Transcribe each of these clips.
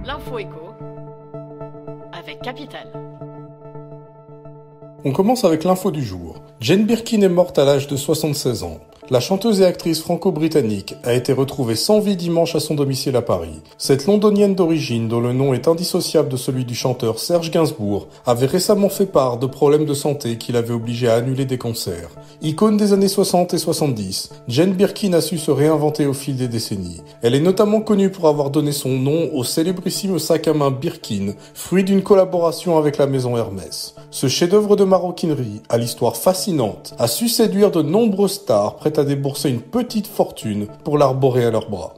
L'info écho avec Capital. On commence avec l'info du jour. Jane Birkin est morte à l'âge de 76 ans. La chanteuse et actrice franco-britannique a été retrouvée sans vie dimanche à son domicile à Paris. Cette londonienne d'origine, dont le nom est indissociable de celui du chanteur Serge Gainsbourg, avait récemment fait part de problèmes de santé qui l'avaient obligé à annuler des concerts. Icône des années 60 et 70, Jane Birkin a su se réinventer au fil des décennies. Elle est notamment connue pour avoir donné son nom au célébrissime sac à main Birkin, fruit d'une collaboration avec la maison Hermès. Ce chef-d'œuvre de maroquinerie, à l'histoire fascinante, a su séduire de nombreuses stars prêtes à débourser une petite fortune pour l'arborer à leurs bras.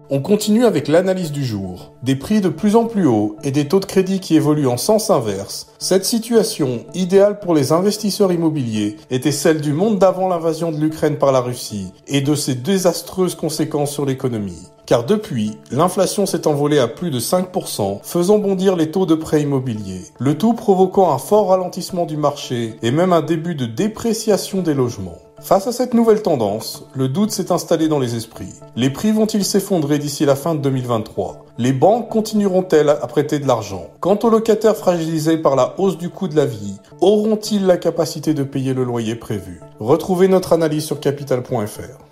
On continue avec l'analyse du jour. Des prix de plus en plus hauts et des taux de crédit qui évoluent en sens inverse, cette situation, idéale pour les investisseurs immobiliers, était celle du monde d'avant l'invasion de l'Ukraine par la Russie et de ses désastreuses conséquences sur l'économie. Car depuis, l'inflation s'est envolée à plus de 5%, faisant bondir les taux de prêts immobiliers. Le tout provoquant un fort ralentissement du marché et même un début de dépréciation des logements. Face à cette nouvelle tendance, le doute s'est installé dans les esprits. Les prix vont-ils s'effondrer d'ici la fin de 2023 ? Les banques continueront-elles à prêter de l'argent ? Quant aux locataires fragilisés par la hausse du coût de la vie, auront-ils la capacité de payer le loyer prévu ? Retrouvez notre analyse sur capital.fr.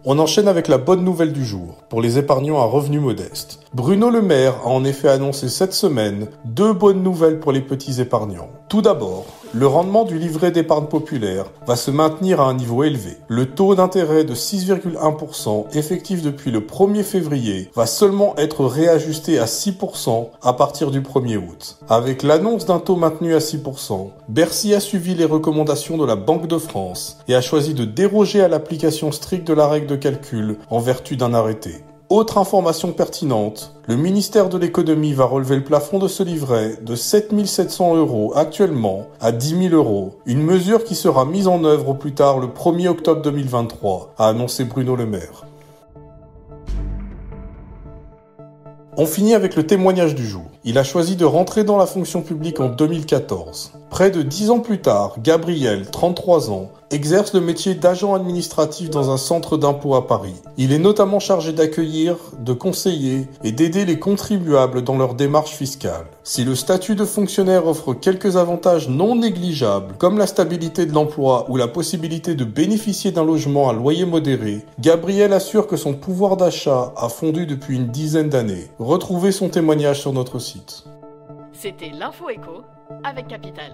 On enchaîne avec la bonne nouvelle du jour, pour les épargnants à revenus modestes. Bruno Le Maire a en effet annoncé cette semaine 2 bonnes nouvelles pour les petits épargnants. Tout d'abord, le rendement du livret d'épargne populaire va se maintenir à un niveau élevé. Le taux d'intérêt de 6,1% effectif depuis le 1er février va seulement être réajusté à 6% à partir du 1er août. Avec l'annonce d'un taux maintenu à 6%, Bercy a suivi les recommandations de la Banque de France et a choisi de déroger à l'application stricte de la règle de calcul en vertu d'un arrêté. Autre information pertinente, le ministère de l'économie va relever le plafond de ce livret de 7 700 € actuellement à 10 000 €, une mesure qui sera mise en œuvre au plus tard le 1er octobre 2023, a annoncé Bruno Le Maire. On finit avec le témoignage du jour. Il a choisi de rentrer dans la fonction publique en 2014. Près de 10 ans plus tard, Gabriel, 33 ans, exerce le métier d'agent administratif dans un centre d'impôt à Paris. Il est notamment chargé d'accueillir, de conseiller et d'aider les contribuables dans leurs démarches fiscales. Si le statut de fonctionnaire offre quelques avantages non négligeables, comme la stabilité de l'emploi ou la possibilité de bénéficier d'un logement à loyer modéré, Gabriel assure que son pouvoir d'achat a fondu depuis une dizaine d'années. Retrouvez son témoignage sur notre site. C'était l'info écho avec Capital.